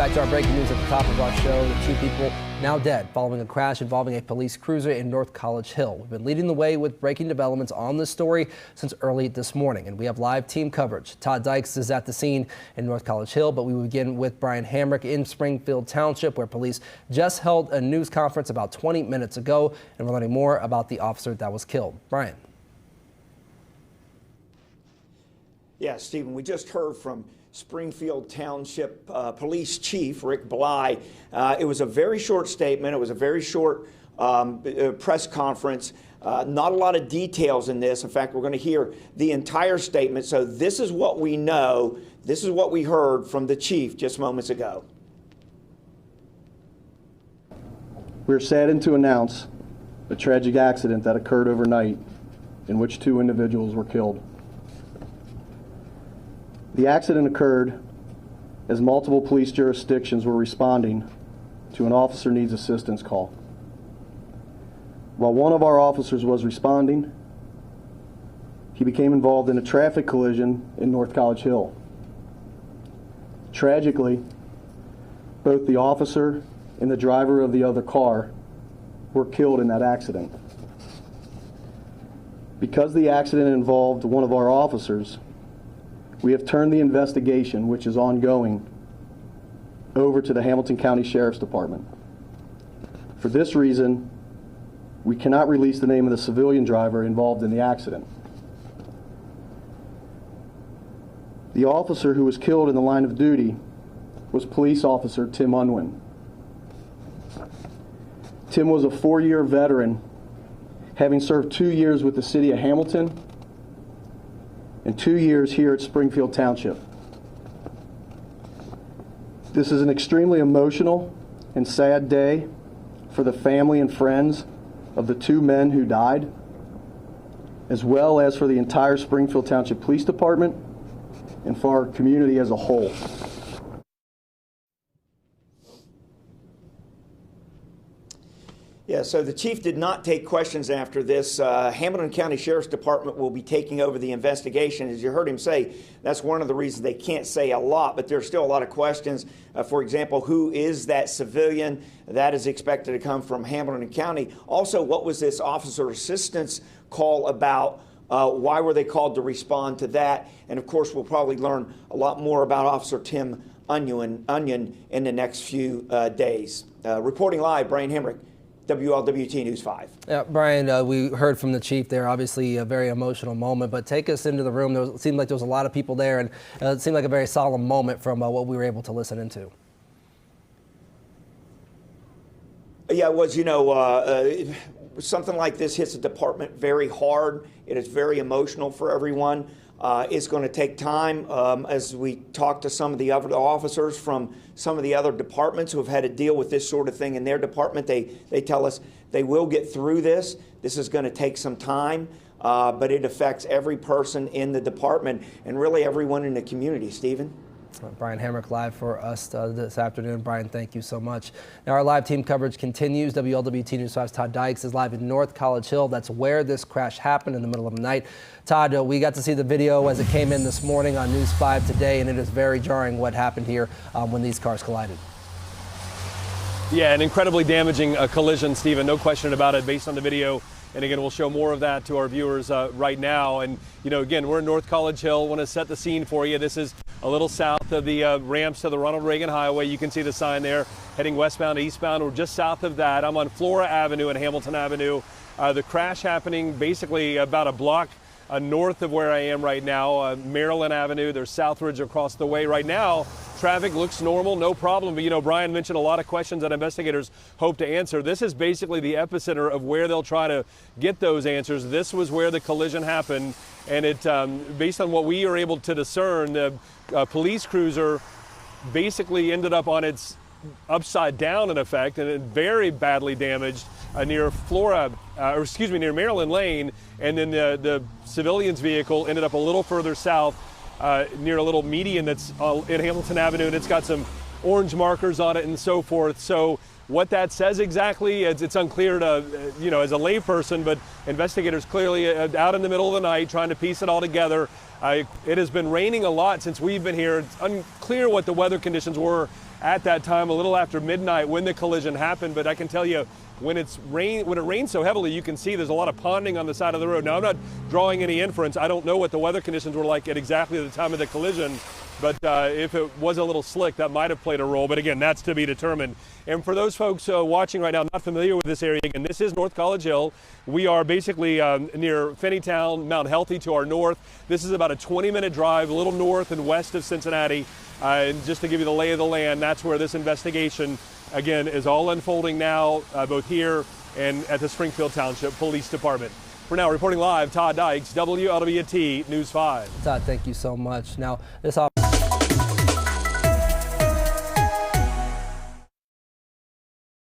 Back to our breaking news at the top of our show. The two people now dead following a crash involving a police cruiser in North College Hill. We've been leading the way with breaking developments on this story since early this morning, and we have live team coverage. Todd Dykes is at the scene in North College Hill, but we will begin with Brian Hamrick in Springfield Township, where police just held a news conference about 20 minutes ago, and we're learning more about the officer that was killed. Brian. Yeah, Stephen, we just heard from Springfield Township Police Chief Rick Bly. It was a very short statement. It was a very short press conference. Not a lot of details in this. In fact, we're going to hear the entire statement. So this is what we know. This is what we heard from the chief just moments ago. We're saddened to announce a tragic accident that occurred overnight in which 2 individuals were killed. The accident occurred as multiple police jurisdictions were responding to an officer needs assistance call. While one of our officers was responding, he became involved in a traffic collision in North College Hill. Tragically, both the officer and the driver of the other car were killed in that accident. Because the accident involved one of our officers, we have turned the investigation, which is ongoing, over to the Hamilton County Sheriff's Department. For this reason, we cannot release the name of the civilian driver involved in the accident. The officer who was killed in the line of duty was police officer Tim Unwin. Tim was a 4-year veteran, having served 2 years with the city of Hamilton and 2 years here at Springfield Township. This is an extremely emotional and sad day for the family and friends of the 2 men who died, as well as for the entire Springfield Township Police Department and for our community as a whole. Yeah, so the chief did not take questions after this. Hamilton County Sheriff's Department will be taking over the investigation. As you heard him say, that's one of the reasons they can't say a lot, but there's still a lot of questions. For example, who is that civilian? That is expected to come from Hamilton County. Also, what was this officer assistance call about? Why were they called to respond to that? And of course, we'll probably learn a lot more about Officer Tim Onion in the next few days. Reporting live, Brian Hamrick, WLWT News 5. Yeah, Brian, we heard from the chief there, obviously a very emotional moment, but take us into the room. It seemed like there was a lot of people there, and it seemed like a very solemn moment from what we were able to listen into. Yeah, it was, something like this hits the department very hard. It is very emotional for everyone. It's going to take time as we talk to some of the other officers from some of the other departments who have had to deal with this sort of thing in their department. They tell us they will get through this. This is going to take some time, but it affects every person in the department and really everyone in the community. Stephen? Brian Hamrick live for us this afternoon. Brian, thank you so much. Now our live team coverage continues. WLWT News 5's Todd Dykes is live in North College Hill. That's where this crash happened in the middle of the night. Todd, we got to see the video as it came in this morning on News 5 today, and it is very jarring what happened here when these cars collided. Yeah, an incredibly damaging collision, Stephen, no question about it, based on the video. And again, we'll show more of that to our viewers right now. And, again, we're in North College Hill. Want to set the scene for you. This is a little south of the ramps to the Ronald Reagan Highway. You can see the sign there heading westbound to eastbound. We're just south of that. I'm on Flora Avenue and Hamilton Avenue. The crash happening basically about a block north of where I am right now, Maryland Avenue. There's Southridge across the way. Right now, traffic looks normal, no problem. But, Brian mentioned a lot of questions that investigators hope to answer. This is basically the epicenter of where they'll try to get those answers. This was where the collision happened. And it, based on what we are able to discern, the police cruiser basically ended up on its upside down in effect, and it very badly damaged near near Maryland Lane, and then the civilian's vehicle ended up a little further south near a little median that's in Hamilton Avenue, and it's got some orange markers on it and so forth. So what that says exactly, it's unclear to, as a layperson, but investigators clearly out in the middle of the night trying to piece it all together. It has been raining a lot since we've been here. It's unclear what the weather conditions were at that time, a little after midnight when the collision happened, but I can tell you when it rains so heavily, you can see there's a lot of ponding on the side of the road. Now, I'm not drawing any inference. I don't know what the weather conditions were like at exactly the time of the collision, but if it was a little slick, that might have played a role. But again, that's to be determined. And for those folks watching right now, not familiar with this area, again, this is North College Hill. We are basically near Finneytown, Mount Healthy to our north. This is about a 20-minute drive, a little north and west of Cincinnati. And just to give you the lay of the land, that's where this investigation, again, is all unfolding now, both here and at the Springfield Township Police Department. For now, reporting live, Todd Dykes, WLWT News 5. Todd, thank you so much. Now, this